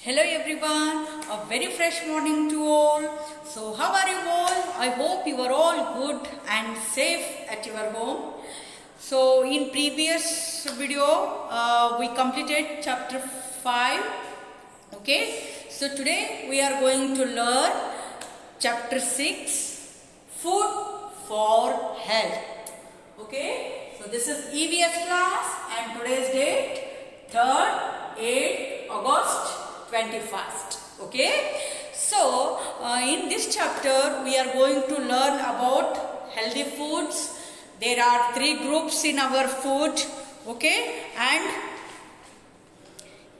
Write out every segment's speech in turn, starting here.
Hello everyone, a very fresh morning to all. So how are you all? I hope you are all good and safe at your home. So in previous video we completed chapter 5. Okay, so today we are going to learn chapter 6, food for health. Okay, so this is EVS class and today's date 3rd 8th August 21st. Okay, so in this chapter we are going to learn about healthy foods. There are 3 groups in our food. Okay, and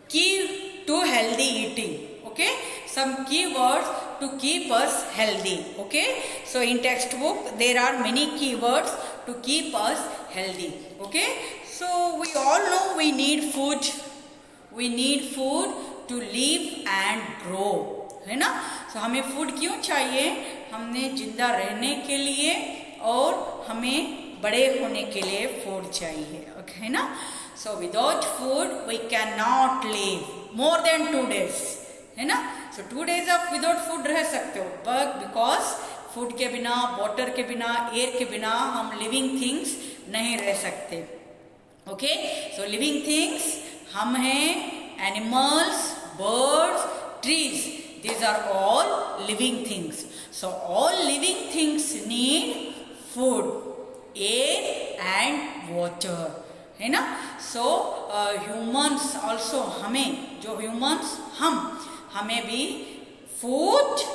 key to healthy eating. Okay, some keywords to keep us healthy. Okay, so in textbook there are many keywords to keep us healthy. Okay, so we all know we need food. We need food to live and grow, है ना. so हमें food क्यों चाहिए? हमने जिंदा रहने के लिए और हमें बड़े होने के लिए फूड चाहिए, है ना. so without food we cannot live more than 2 days, है ना. so 2 days of without food रह सकते हो, but because फूड के बिना, वाटर के बिना, एयर के बिना हम लिविंग थिंग्स नहीं रह सकते. ओके, सो लिविंग थिंग्स हम हैं animals, birds, trees. These are all living things. So all living things need food, air and water, है ना. so humans also, हमें जो humans हमें भी food,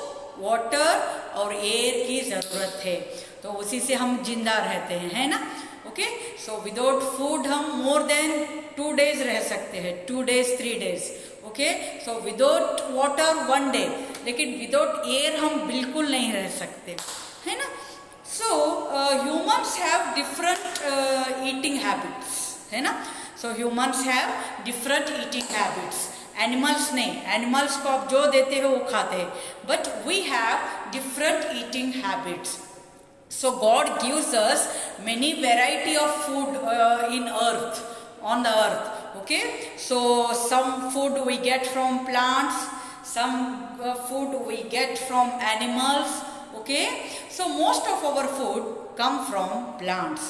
water और air की ज़रूरत है, तो उसी से हम जिंदा रहते हैं, है ना. ओके, सो विदाउट फूड हम मोर देन 2 days रह सकते हैं, 2 days 3 days. Okay, so without water 1 day, लेकिन विदाउट एयर हम बिल्कुल नहीं रह सकते, है ना. So humans have different eating habits, है ना. So humans have different eating habits. Animals नहीं, एनिमल्स को आप जो देते हो वो खाते हैं, but we have different eating habits. So God gives us many variety of food in earth, on the earth. Okay, so some food we get from plants, some food we get from animals. Okay, so most of our food come from plants.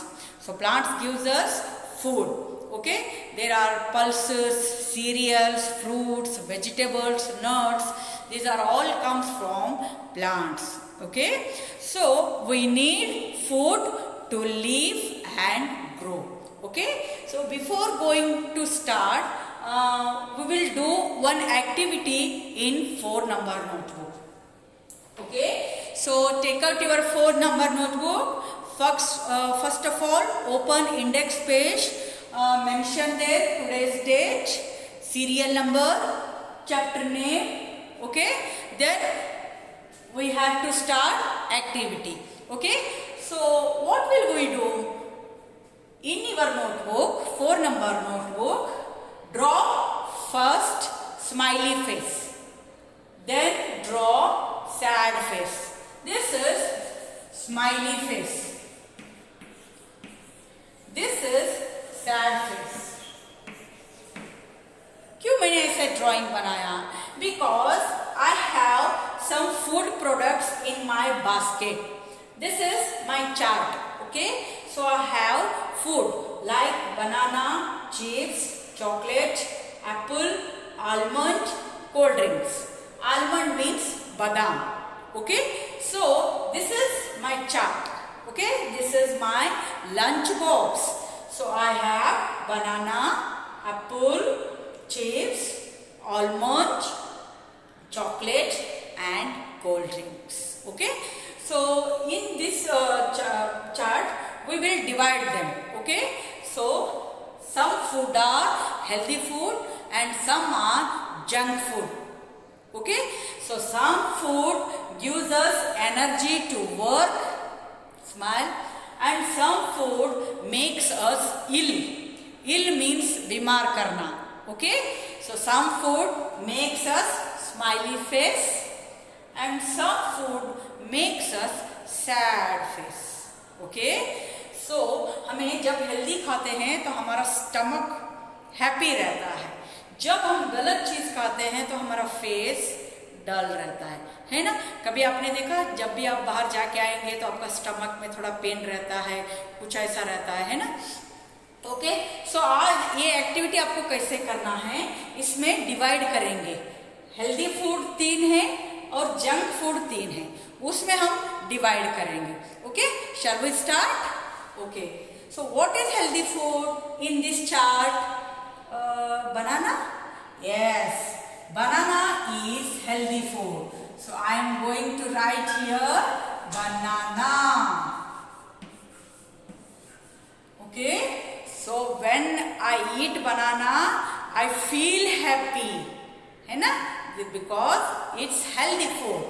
So plants gives us food. Okay, there are pulses, cereals, fruits, vegetables, nuts. These are all comes from plants. Okay, so we need food to live and grow. Okay, so before going to start, we will do one activity in 4 number notebook. Okay, so take out your 4 number notebook. First of all, open index page. Mention there today's date, serial number, chapter name. Okay, then we have to start activity. Okay, so what will we do? In your notebook, 4 number notebook, draw first smiley face, then draw sad face. This is smiley face, this is sad face. क्यों मैंने ऐसे drawing बनाया? Because I have some food products in my basket. This is my chart. Okay, so I have food like banana, chips, chocolate, apple, almond, cold drinks. Almond means badam. Okay, so this is my chart. Okay, this is my lunch box. So I have banana, apple, chips, almond, chocolate and cold drinks. Okay, so in this chart we will divide them. Okay, so some food are healthy food and some are junk food. Okay, so some food gives us energy to work, smile, and some food makes us ill. Ill means बीमार करना. Okay, so some food makes us smiley face and some food makes us sad face. ओके। So हमें जब healthy खाते हैं तो हमारा stomach happy रहता है। जब हम गलत चीज खाते हैं तो हमारा फेस डल रहता है ना। कभी आपने देखा, जब भी आप बाहर जाके आएंगे तो आपका स्टमक में थोड़ा पेन रहता है, कुछ ऐसा रहता है ना। ओके। सो आज ये एक्टिविटी आपको कैसे करना है, इसमें डिवाइड करेंगे। हेल्दी फूड 3 है और जंक फूड 3 है, उसमें हम डिवाइड करेंगे। Okay, shall we start? Okay, so what is healthy food in this chart? banana? Yes, banana is healthy food. So I am going to write here banana. Okay, so when I eat banana I feel happy, है ना, because it's healthy food.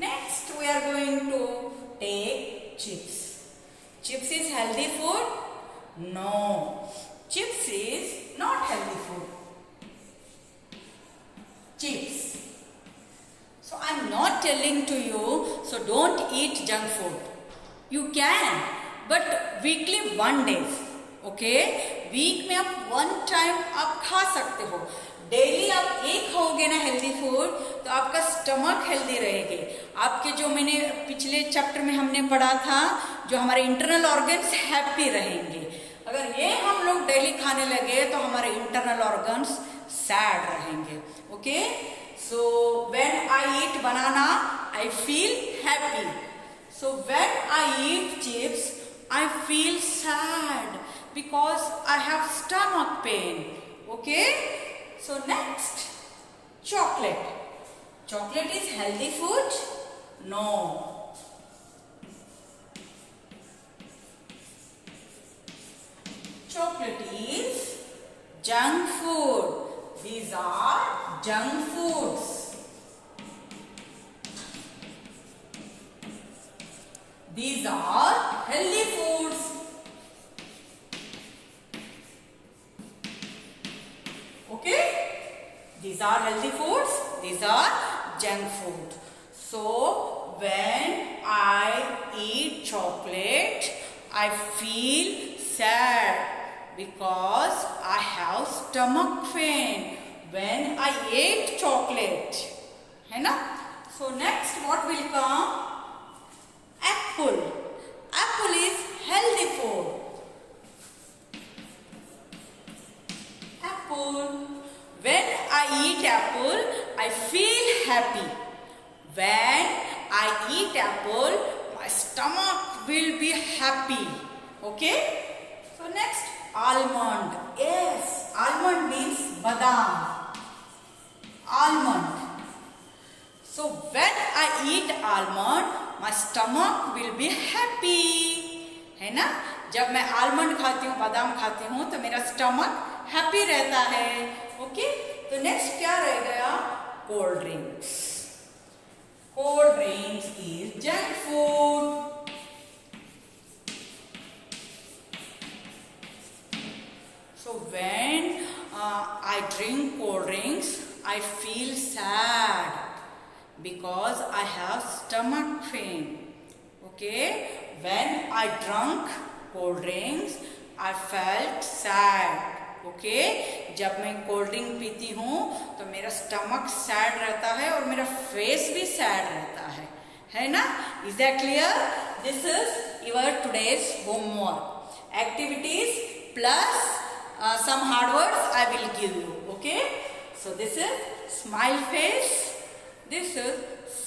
Next we are going to take chips. Chips is healthy food? No, chips is not healthy food. Chips. So I am not telling to you, so don't eat junk food. You can, but weekly 1 day. Okay? Week में आप 1 time आप खा सकते हो। Daily आप एक खाओगे ना हेल्दी फूड तो आपका स्टमक हेल्दी रहेगी। आपके जो मैंने पिछले चैप्टर में हमने पढ़ा था, जो हमारे इंटरनल ऑर्गन्स हैप्पी रहेंगे। अगर ये हम लोग डेली खाने लगे तो हमारे इंटरनल ऑर्गन्स सैड रहेंगे। Okay, so when I eat banana I feel happy. So when I eat chips I feel sad because I have stomach pain. Okay, so next, chocolate. Chocolate is healthy food? No. Chocolate is junk food. These are junk foods. These are healthy foods. Okay? These are healthy foods. These are junk food. So when I eat chocolate, I feel sad because I have stomach pain when I ate chocolate, है ना? So next what will come? Apple. Apple is healthy food. Apple. When I eat apple, I feel happy. When I eat apple, my stomach will be happy. Okay? So next, almond. Yes, almond means badam. Almond. So when I eat almond, my stomach will be happy. है ना? जब मैं almond खाती हूँ, बादाम खाती हूँ, तो मेरा स्टमक हैप्पी रहता है। ओके, तो नेक्स्ट क्या रह गया? Cold drinks. Cold drinks is junk food. So when I drink cold drinks, I feel sad because I have stomach pain. Okay? When I drank cold drinks, I felt sad. Okay? जब मैं cold drink पीती हूँ तो मेरा stomach sad रहता है और मेरा फेस भी सैड रहता है ना? Is that clear? This is your today's homework. Activities plus some hard words I will give you. Okay? So this is smile face. This is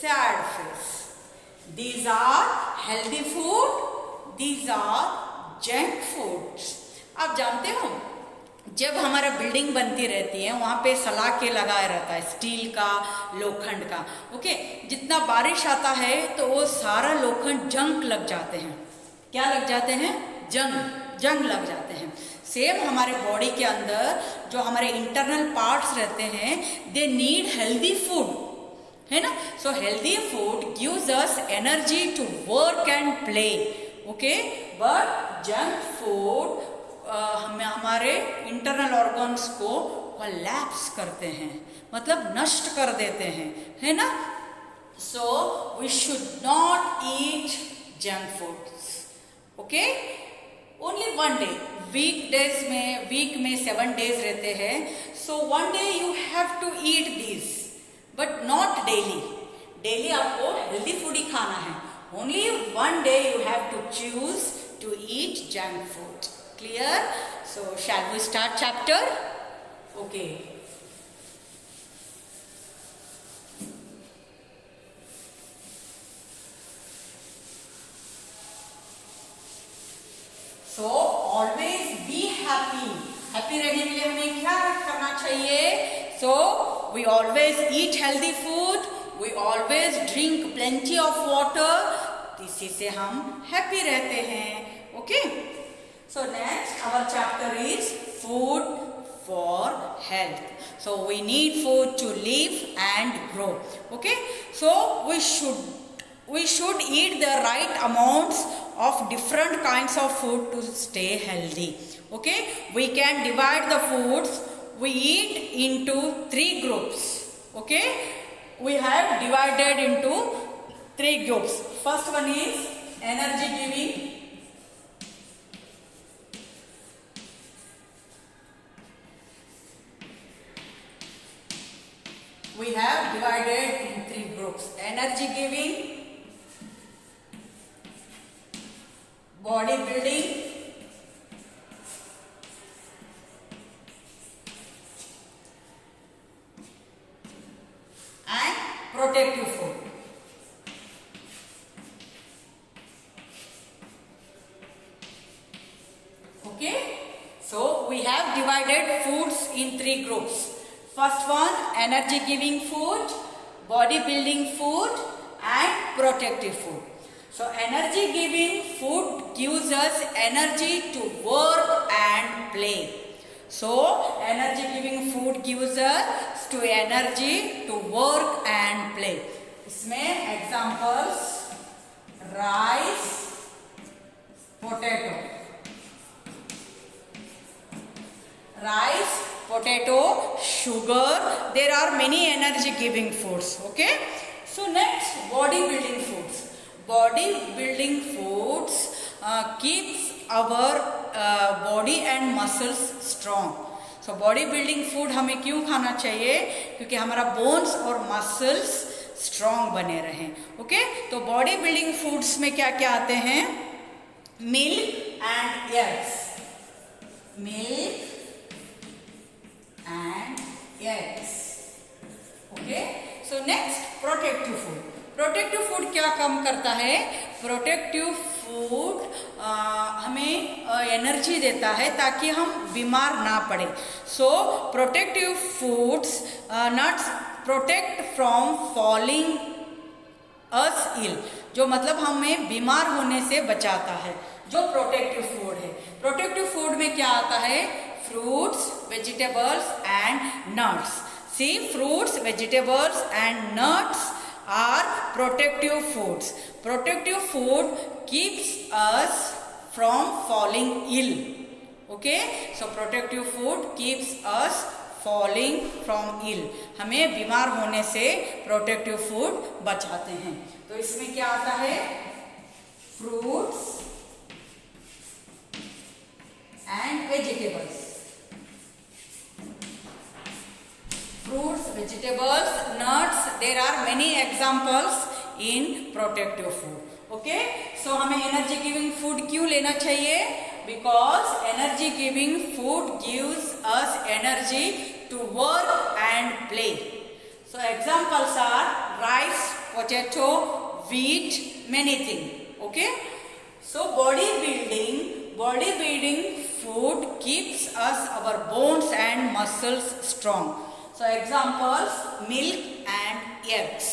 sad face. These are healthy food. These are junk foods. आप जानते हो, जब हमारा building बनती रहती है वहाँ पे सलाखे लगाया रहता है, स्टील का, लोखंड का. ओके, जितना बारिश आता है तो वो सारा लोखंड जंग लग जाते हैं. क्या लग जाते हैं? जंग लग जाते हैं. सेम हमारे बॉडी के अंदर जो हमारे इंटरनल पार्ट्स रहते हैं, दे नीड हेल्दी फूड, है ना. So healthy food gives us energy to work and play. Okay, but junk food हमारे इंटरनल ऑर्गन्स को कोलैप्स करते हैं, मतलब नष्ट कर देते हैं, है ना. So we should not eat junk foods. Okay, only 1 day, week में 7 डेज रहते हैं, so 1 day you have to eat this, but not daily. Daily आपको हेल्दी फूड ही खाना है। Only 1 day you have to choose to eat junk food. Clear? So shall we start chapter? Okay. So always be happy. Happy रहने के लिए हमें क्या करना चाहिए? So we always eat healthy food, we always drink plenty of water. इसी से हम हैप्पी रहते हैं। Okay, so next our chapter is food for health. So we need food to live and grow. Okay, so we should eat the right amounts of different kinds of food to stay healthy. Okay, we can divide the foods we eat into 3 groups. Okay, we have divided into 3 groups. First one is energy giving, we have divided in 3 groups: energy giving, body building, and protective food. Okay, so we have divided foods in 3 groups. First one, energy giving food, body building food, and protective food. So energy giving food gives us energy to work and play. So energy giving food gives us to energy to work and play. इसमें examples rice, potato. Rice, potato, sugar. There are many energy giving foods. Okay. So next, body building foods. Body building foods keeps our body and muscles strong. So body building food हमें क्यों खाना चाहिए? क्योंकि हमारा bones और muscles strong बने रहें. Okay? तो body building foods में क्या क्या आते हैं? Milk and eggs. Milk and eggs. Okay? So next, protective food. Protective food क्या काम करता है? प्रोटेक्टिव फूड हमें एनर्जी देता है ताकि हम बीमार ना पड़े। So protective foods nuts protect from falling us ill, जो मतलब हमें बीमार होने से बचाता है, जो प्रोटेक्टिव फूड है। प्रोटेक्टिव फूड में क्या आता है? Fruits, vegetables and nuts. See, fruits, vegetables and nuts are protective foods. Protective food keeps us from falling ill. Okay, so protective food keeps us falling from ill. हमें बीमार होने से protective food बचाते हैं। तो इसमें क्या आता है? Fruits and vegetables. Fruits, vegetables, nuts, there are many examples in protective food. Okay, so हमें energy giving food क्यों लेना चाहिए? Because energy giving food gives us energy to work and play. So examples are rice, potato, wheat, many things. Okay, so bodybuilding food keeps us our bones and muscles strong. So examples, milk and eggs.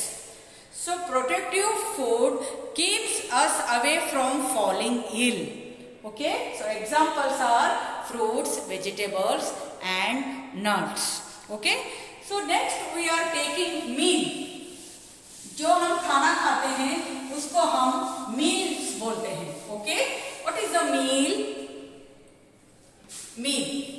So protective food keeps us away from falling ill. Okay, so examples are fruits, vegetables and nuts. Okay, so next we are taking meal. जो हम खाना खाते हैं उसको हम meals बोलते हैं. Okay, what is the meal? Meal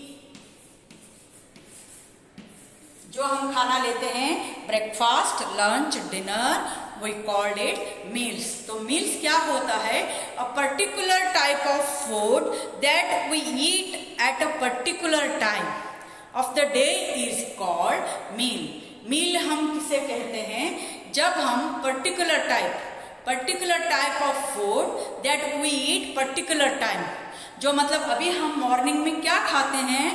जो हम खाना लेते हैं, breakfast, lunch, dinner, we called it meals. तो मील्स क्या होता है? A particular type of food that we eat at a particular time of the day is called meal. Meal हम किसे कहते हैं? जब हम particular type of food that we eat particular time, जो मतलब अभी हम मॉर्निंग में क्या खाते हैं?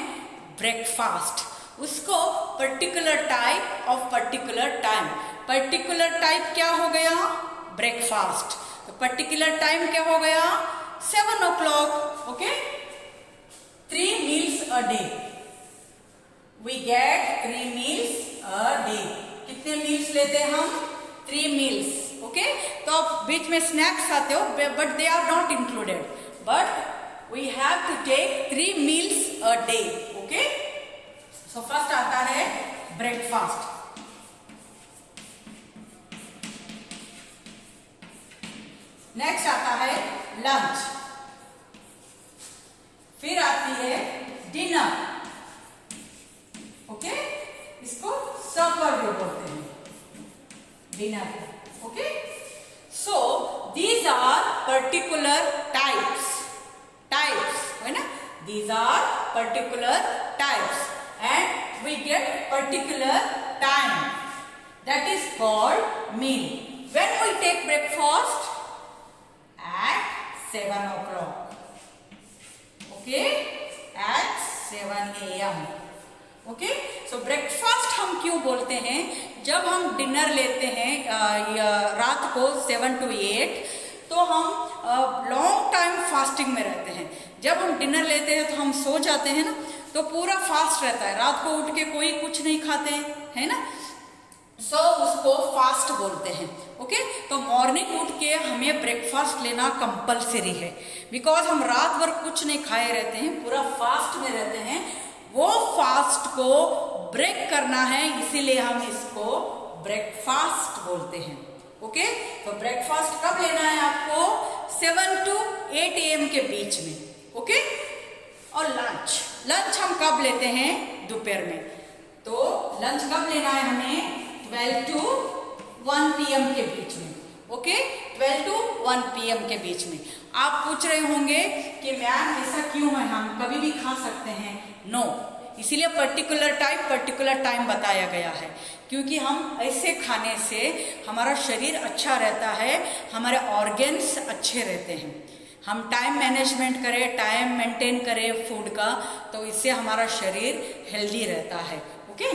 ब्रेकफास्ट, उसको particular type of particular time. Particular type क्या हो गया? ब्रेकफास्ट। तो पर्टिकुलर टाइम क्या हो गया? 7 o'clock। Okay, 3 meals a day। We get 3 meals a day। कितने मील्स लेते हैं हम? 3 meals। ओके, तो अब बीच में स्नैक्स आते हो, but they are not included, but we have to take 3 meals a day। Okay, so first आता है ब्रेकफास्ट, नेक्स्ट आता है लंच, फिर आती है डिनर। ओके, इसको सपर भी बोलते हैं, dinner. Okay, so these are particular types है ना, these are particular types and we get particular time, that is called meal. When we take breakfast at 7 o'clock, okay, at 7 AM। Okay, so breakfast हम क्यों बोलते हैं? जब हम dinner लेते हैं रात को 7 to 8, तो हम लॉन्ग टाइम फास्टिंग में रहते हैं। जब हम डिनर लेते हैं तो हम सो जाते हैं ना, तो पूरा फास्ट रहता है, रात को उठ के कोई कुछ नहीं खाते हैं, है ना, सो उसको फास्ट बोलते हैं। ओके, तो मॉर्निंग उठ के हमें ब्रेकफास्ट लेना कंपलसरी है, बिकॉज हम रात भर कुछ नहीं खाए रहते हैं, पूरा फास्ट में रहते हैं। वो फास्ट को ब्रेक करना है, इसीलिए हम इसको ब्रेकफास्ट बोलते हैं। ओके, तो ब्रेकफास्ट कब लेना है आपको? 7 to 8 AM के बीच में। ओके, और लंच हम कब लेते हैं? दोपहर में। तो लंच कब लेना है हमें? 12 to 1 PM के बीच में। ओके, 12 to 1 PM के बीच में। आप पूछ रहे होंगे कि मैम ऐसा क्यों है, हम कभी भी खा सकते हैं? नो, इसीलिए पर्टिकुलर टाइम बताया गया है, क्योंकि हम ऐसे खाने से हमारा शरीर अच्छा रहता है, हमारे ऑर्गन्स अच्छे रहते हैं। हम टाइम मैनेजमेंट करें, टाइम मेंटेन करें फूड का, तो इससे हमारा शरीर हेल्दी रहता है। ओके,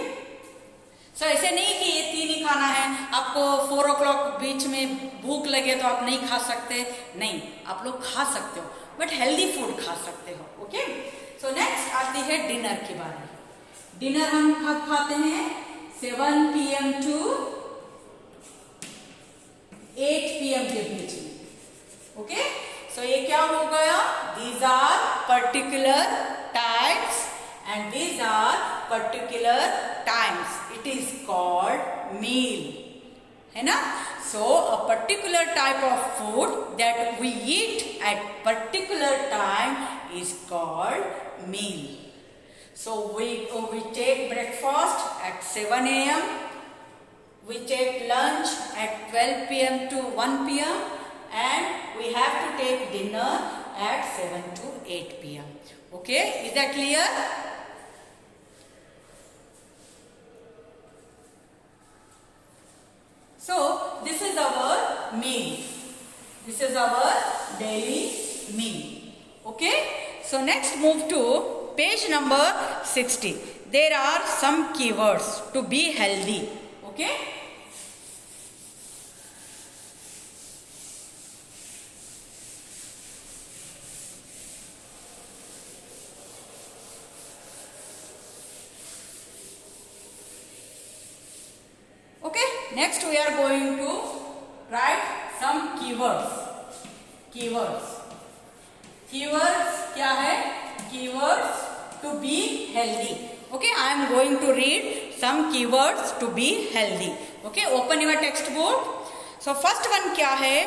सो ऐसे नहीं कि ये 3 ही खाना है, आपको 4 o'clock बीच में भूख लगे तो आप नहीं खा सकते, नहीं, आप लोग खा सकते हो, बट हेल्दी फूड खा सकते हो। ओके, सो नेक्स्ट आती है डिनर की बारी। डिनर हम कब खाते हैं? 7 PM to 8 PM के बीच में। ओके, सो ये क्या हो गया? These are particular types and these are particular times, it is called meal, है ना। So a particular type of food that we eat at particular time is called meal. So we take breakfast at 7 AM, we take lunch at 12 PM to 1 PM, and we have to take dinner at 7 to 8 PM. Okay, is that clear? So this is our meal, this is our daily meal. Okay, so next move to page number 60. There are some keywords to be healthy. Okay, okay, next we are going to write some keywords. Keywords क्या है? Keywords to be healthy. Okay, I am going to read some keywords to be healthy. Okay, open your textbook. So first one क्या है?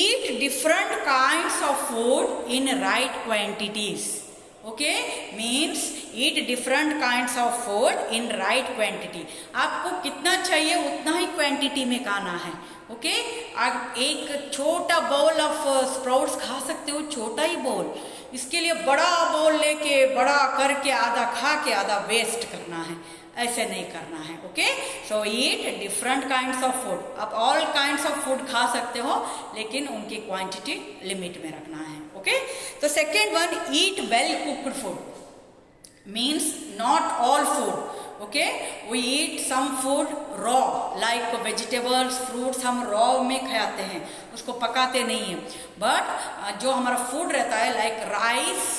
Eat different kinds of food in right quantities. Okay, means eat different kinds of food in right quantity. आपको कितना चाहिए उतना ही quantity में खाना है। Okay, आप एक छोटा बाउल ऑफ स्प्राउट्स खा सकते हो, छोटा ही बाउल। इसके लिए बड़ा बाउल लेके बड़ा करके आधा खा के आधा वेस्ट करना है, ऐसे नहीं करना है। Okay, so eat different kinds of food. आप ऑल काइंड्स ऑफ फूड खा सकते हो, लेकिन उनकी क्वांटिटी लिमिट में रखना है। ओके, तो second one, eat well cooked food means not all food. Okay, we eat some food raw like vegetables, fruits हम रॉ में खाते हैं, उसको पकाते नहीं हैं। बट जो हमारा फूड रहता है लाइक राइस,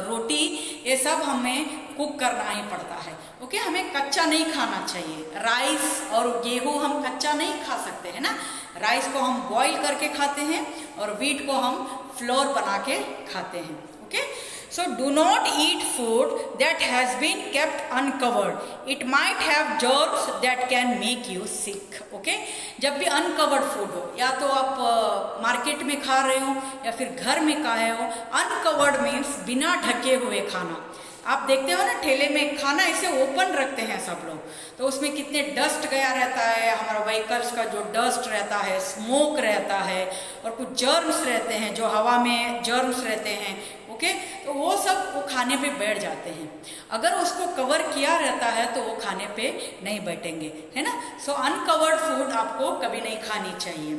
रोटी, ये सब हमें कुक करना ही पड़ता है। ओके, हमें कच्चा नहीं खाना चाहिए। राइस और गेहूं हम कच्चा नहीं खा सकते हैं ना। राइस को हम बॉईल करके खाते हैं और व्हीट को हम फ्लोर बना के खाते हैं। Okay, so do not eat food that has been kept uncovered. It might have germs that can make you sick. Okay, जब भी अनकवर्ड फूड हो, या तो आप मार्केट में खा रहे हो या फिर घर में खाए हो, अनकवर्ड मीन्स बिना ढके हुए खाना। आप देखते हो ना ठेले में खाना ऐसे ओपन रखते हैं सब लोग, तो उसमें कितने डस्ट गया रहता है, हमारा व्हीकल्स का जो डस्ट रहता है, स्मोक रहता है, और कुछ जर्म्स रहते हैं, जो हवा में जर्म्स रहते हैं। ओके, तो वो सब वो खाने पे बैठ जाते हैं। अगर उसको कवर किया रहता है तो वो खाने पे नहीं बैठेंगे, है ना। सो अनकवर्ड फूड आपको कभी नहीं खानी चाहिए।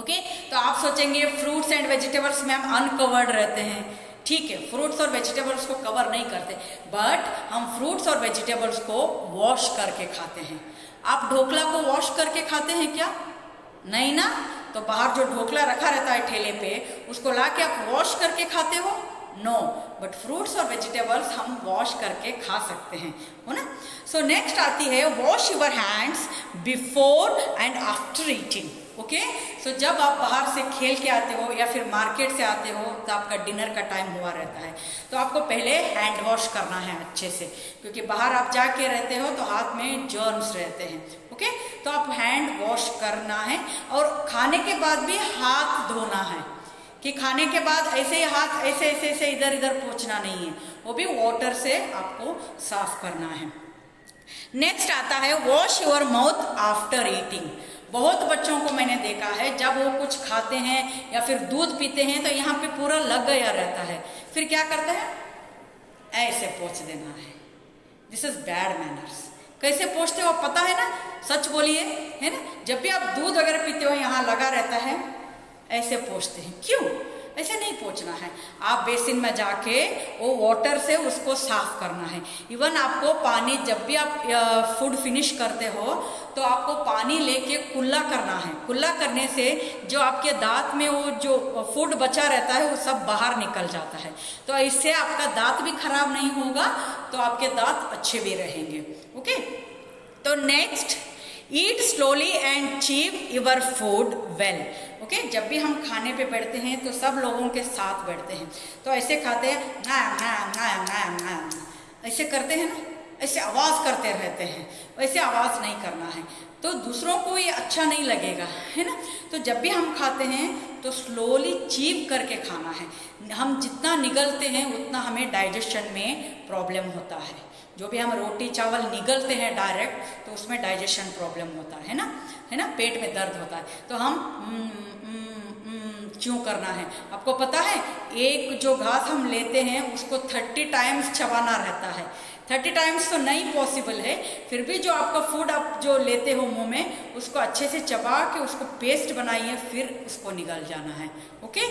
ओके, तो आप सोचेंगे fruits and vegetables ma'am uncovered रहते हैं। ठीक है, फ्रूट्स और वेजिटेबल्स को कवर नहीं करते, बट हम फ्रूट्स और वेजिटेबल्स को वॉश करके खाते हैं। आप ढोकला को वॉश करके खाते हैं क्या? नहीं ना। तो बाहर जो ढोकला रखा रहता है ठेले पे, उसको ला के आप वॉश करके खाते हो? नो, बट फ्रूट्स और वेजिटेबल्स हम वॉश करके खा सकते हैं, हो ना। सो नेक्स्ट आती है wash your hands before and after eating. Okay, so जब आप बाहर से खेल के आते हो या फिर मार्केट से आते हो, तो आपका डिनर का टाइम हुआ रहता है, तो आपको पहले हैंड वॉश करना है अच्छे से, क्योंकि बाहर आप जाके रहते हो तो हाथ में जर्म्स रहते हैं। ओके, तो आप हैंड वॉश करना है, और खाने के बाद भी हाथ धोना है, कि खाने के बाद ऐसे ही हाथ ऐसे ऐसे ऐसे इधर इधर पोंछना नहीं है, वो भी वाटर से आपको साफ करना है। नेक्स्ट आता है wash your mouth after eating. बहुत बच्चों को मैंने देखा है, जब वो कुछ खाते हैं या फिर दूध पीते हैं तो यहाँ पे पूरा लग गया रहता है, फिर क्या करते हैं? ऐसे पोंछ देना है। This is bad manners. कैसे पोंछते हो पता है ना? सच बोलिए, है ना। जब भी आप दूध वगैरह पीते हो यहाँ लगा रहता है, ऐसे पोंछते हैं। क्यों? ऐसे नहीं पोंछना है। आप बेसिन में जाके वो वाटर से उसको साफ करना है। इवन आपको पानी, जब भी आप फूड फिनिश करते हो तो आपको पानी लेके कुल्ला करना है। कुल्ला करने से जो आपके दांत में वो जो फूड बचा रहता है वो सब बाहर निकल जाता है, तो इससे आपका दांत भी खराब नहीं होगा, तो आपके दांत अच्छे भी रहेंगे। ओके, तो next, eat slowly and chew your food well. Okay, जब भी हम खाने पे बैठते हैं तो सब लोगों के साथ बैठते हैं, तो ऐसे खाते हैं, ऐसे करते हैं ना, ऐसे आवाज़ करते रहते हैं। वैसे आवाज़ नहीं करना है, तो दूसरों को ये अच्छा नहीं लगेगा, है ना। तो जब भी हम खाते हैं तो स्लोली चीव करके खाना है। हम जितना निगलते हैं उतना हमें डाइजेशन में प्रॉब्लम होता है। जो भी हम रोटी चावल निगलते हैं डायरेक्ट, तो उसमें डाइजेशन प्रॉब्लम होता है ना, पेट में दर्द होता है। तो हम च्यों करना है। आपको पता है, एक जो घास हम लेते हैं उसको 30 टाइम्स चबाना रहता है। 30 टाइम्स तो नहीं पॉसिबल है, फिर भी जो आपका फूड आप जो लेते हो मुंह में, उसको अच्छे से चबा के उसको पेस्ट बनाइए, फिर उसको निगल जाना है। Okay,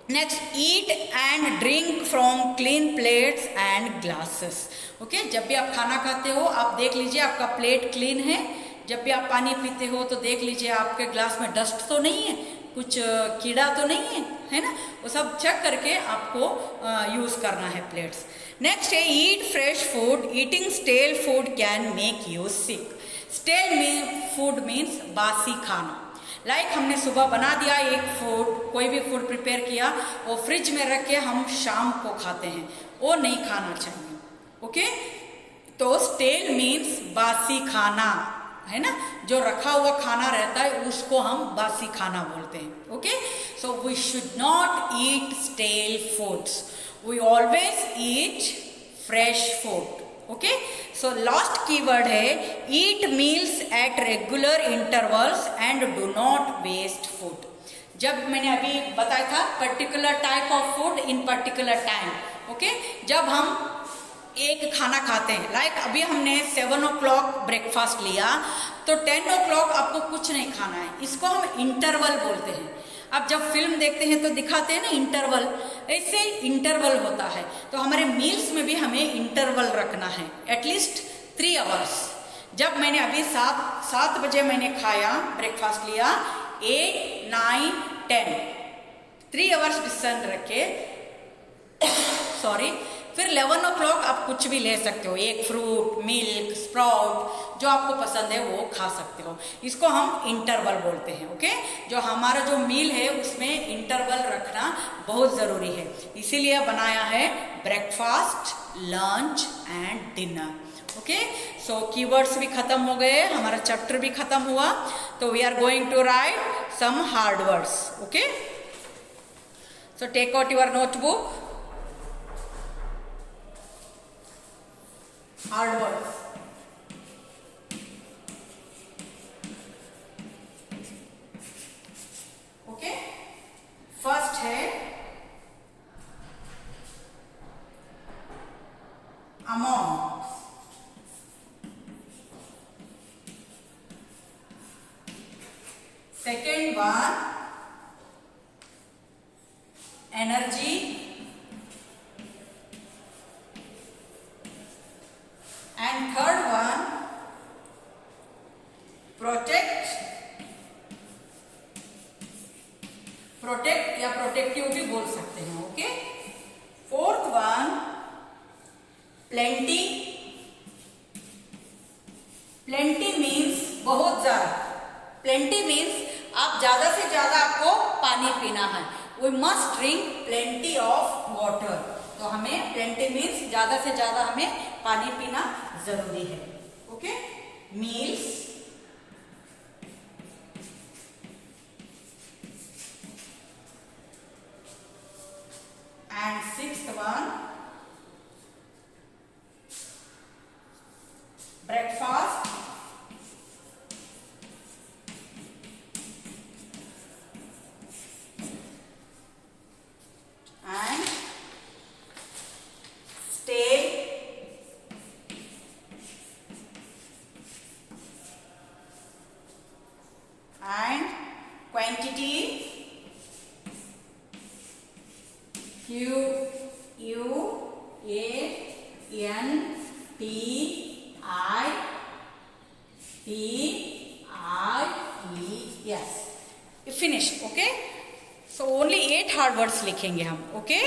next, eat and drink from clean plates and glasses. Okay, जब भी आप खाना खाते हो आप देख लीजिए आपका प्लेट क्लीन है। जब भी आप पानी पीते हो तो देख लीजिए आपके ग्लास में डस्ट तो नहीं है, कुछ कीड़ा तो नहीं है, है ना। वो सब चेक करके आपको यूज़ करना है प्लेट्स। नेक्स्ट है ईट fresh food. Eating stele food can make you sick. Stele food means बासी खाना। लाइक हमने सुबह बना दिया एक फूड, कोई भी फूड प्रिपेयर किया, वो फ्रिज में रख के हम शाम को खाते हैं, वो नहीं खाना चाहिए। ओके, तो स्टेल मीन्स बासी खाना, है ना। जो रखा हुआ खाना रहता है उसको हम बासी खाना बोलते हैं। Okay, so we should not eat stale foods. We always eat fresh food. Okay, so last keyword है eat meals at regular intervals and do not waste food. जब मैंने अभी बताया था particular type of food in particular time. Okay, जब हम एक खाना खाते हैं, लाइक अभी हमने 7 o'clock ब्रेकफास्ट लिया तो 10 o'clock आपको कुछ नहीं खाना है. इसको हम इंटरवल बोलते हैं. अब जब फिल्म देखते हैं तो दिखाते हैं ना इंटरवल, ऐसे इंटरवल होता है. तो हमारे मील्स में भी हमें इंटरवल रखना है, एटलीस्ट 3 hours. जब मैंने अभी 7 बजे मैंने खाया, ब्रेकफास्ट लिया, 8, 9, 10, 3 hours डिस्टेंस रखे. सॉरी, फिर 11 o'clock आप कुछ भी ले सकते हो, एक फ्रूट, मिल्क, स्प्राउट, जो आपको पसंद है वो खा सकते हो. इसको हम इंटरवल बोलते हैं. ओके, जो हमारा जो मील है उसमें इंटरवल रखना बहुत ज़रूरी है. इसीलिए बनाया है breakfast, lunch and dinner. Okay, so keywords भी खत्म हो गए, हमारा चैप्टर भी खत्म हुआ. तो we are going to write some hard words. Okay, so take out your notebook. Hard words. Okay, first है amount. Second one energy. And third one protect या प्रोटेक्टिव भी बोल सकते हैं. Okay, fourth one plenty. Plenty means बहुत ज्यादा. Plenty means आप ज्यादा से ज्यादा आपको पानी पीना है. We must drink plenty of water. तो हमें प्लेंटी मीन्स ज्यादा से ज्यादा हमें पानी पीना जरूरी है. Okay, meals. And sixth one breakfast and stay and quantity. Q U A N T I T I E. yes, finished. Okay, so only 8 hard words लिखेंगे हम. Okay,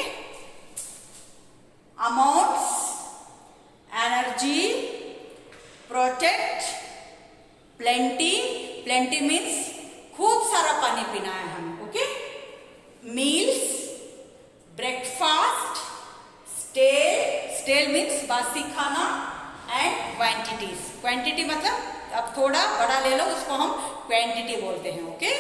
amounts, energy, protect, plenty. Plenty means खूब सारा पानी पीना है हमें. Okay, meals, breakfast, stale means बासी खाना, and quantities. Quantity मतलब अब थोड़ा बड़ा ले लो, उसको हम quantity बोलते हैं. Okay,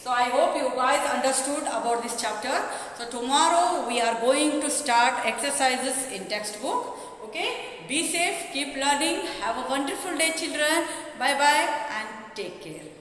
so I hope you guys understood about this chapter. So tomorrow we are going to start exercises in textbook. Okay, be safe, keep learning, have a wonderful day children. Bye bye and take care.